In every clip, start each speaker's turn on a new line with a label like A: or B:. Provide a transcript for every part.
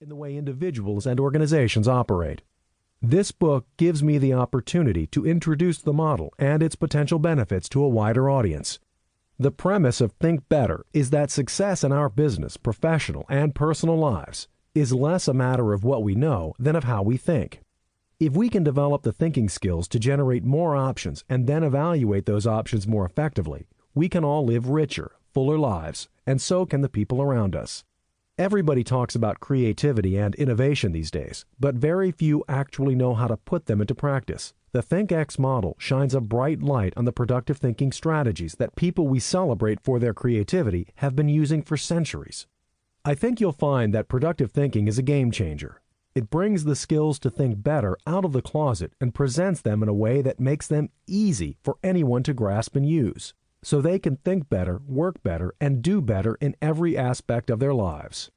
A: in the way individuals and organizations operate. This book gives me the opportunity to introduce the model and its potential benefits to a wider audience. The premise of Think Better is that success in our business, professional, and personal lives is less a matter of what we know than of how we think. If we can develop the thinking skills to generate more options and then evaluate those options more effectively, we can all live richer, fuller lives, and so can the people around us. Everybody talks about creativity and innovation these days, but very few actually know how to put them into practice. The ThinkX model shines a bright light on the productive thinking strategies that people we celebrate for their creativity have been using for centuries. I think you'll find that productive thinking is a game changer. It brings the skills to think better out of the closet and presents them in a way that makes them easy for anyone to grasp and use, so they can think better, work better, and do better in every aspect of their lives.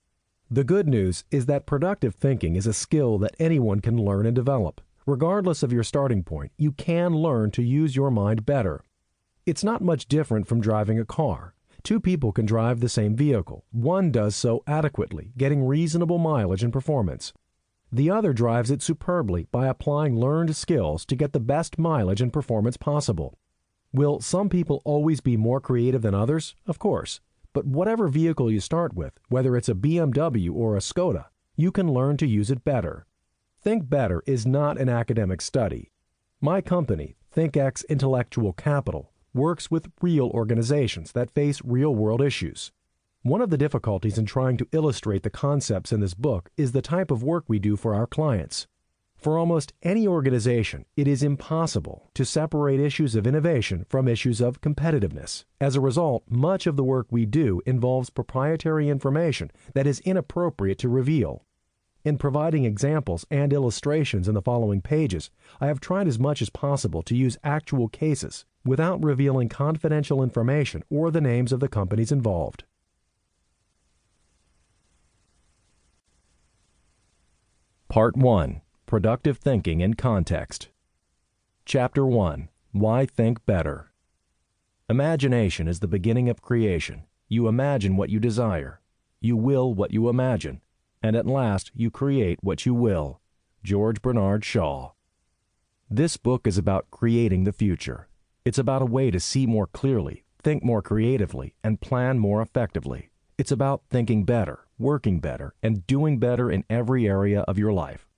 A: The good news is that productive thinking is a skill that anyone can learn and develop. Regardless of your starting point, you can learn to use your mind better. It's not much different from driving a car. Two people can drive the same vehicle. One does so adequately, getting reasonable mileage and performance. The other drives it superbly by applying learned skills to get the best mileage and performance possible. Will some people always be more creative than others? Of course. But whatever vehicle you start with, whether it's a BMW or a Skoda, you can learn to use it better. Think Better is not an academic study. My company, ThinkX Intellectual Capital, works with real organizations that face real-world issues. One of the difficulties in trying to illustrate the concepts in this book is the type of work we do for our clients. For almost any organization, it is impossible to separate issues of innovation from issues of competitiveness. As a result, much of the work we do involves proprietary information that is inappropriate to reveal. In providing examples and illustrations in the following pages, I have tried as much as possible to use actual cases without revealing confidential information or the names of the companies involved. Part 1. Productive Thinking in Context. Chapter 1. Why Think Better. Imagination is the beginning of creation. You imagine what you desire. You will what you imagine. And at last you create what you will. George Bernard Shaw. This book is about creating the future. It's about a way to see more clearly, think more creatively, and plan more effectively. It's about thinking better, working better, and doing better in every area of your life.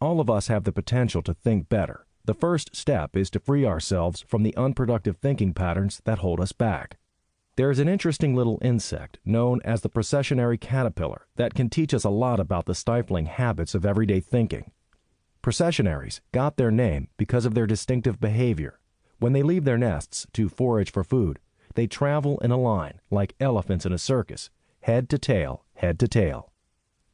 A: All of us have the potential to think better. The first step is to free ourselves from the unproductive thinking patterns that hold us back. There is an interesting little insect known as the processionary caterpillar that can teach us a lot about the stifling habits of everyday thinking. Processionaries got their name because of their distinctive behavior. When they leave their nests to forage for food, they travel in a line like elephants in a circus, head to tail, head to tail.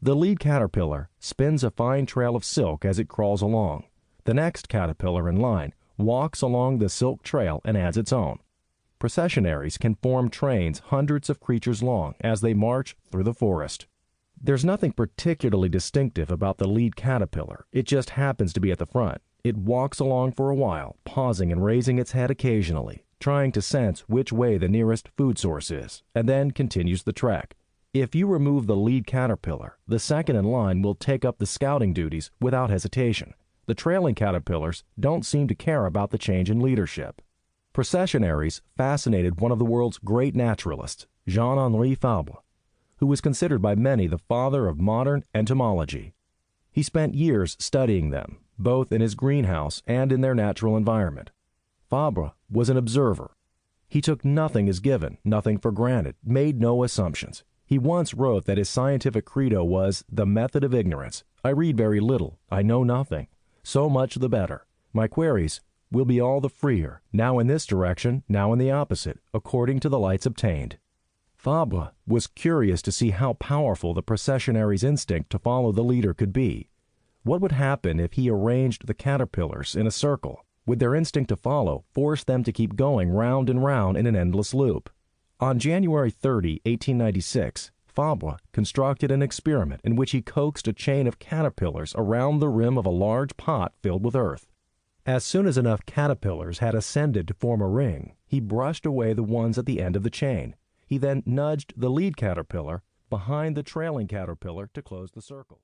A: The lead caterpillar spins a fine trail of silk as it crawls along. The next caterpillar in line walks along the silk trail and adds its own. Processionaries can form trains hundreds of creatures long as they march through the forest. There's nothing particularly distinctive about the lead caterpillar. It just happens to be at the front. It walks along for a while, pausing and raising its head occasionally, trying to sense which way the nearest food source is, and then continues the trek. If you remove the lead caterpillar, the second in line will take up the scouting duties without hesitation. The trailing caterpillars don't seem to care about the change in leadership. Processionaries fascinated one of the world's great naturalists, Jean-Henri Fabre, who was considered by many the father of modern entomology. He spent years studying them, both in his greenhouse and in their natural environment. Fabre was an observer. He took nothing as given, nothing for granted, made no assumptions. He once wrote that his scientific credo was the method of ignorance. I read very little. I know nothing. So much the better. My queries will be all the freer, now in this direction, now in the opposite, according to the lights obtained. Fabre was curious to see how powerful the processionary's instinct to follow the leader could be. What would happen if he arranged the caterpillars in a circle? Would their instinct to follow force them to keep going round and round in an endless loop? On January 30, 1896, Fabre constructed an experiment in which he coaxed a chain of caterpillars around the rim of a large pot filled with earth. As soon as enough caterpillars had ascended to form a ring, he brushed away the ones at the end of the chain. He then nudged the lead caterpillar, behind the trailing caterpillar to close the circle.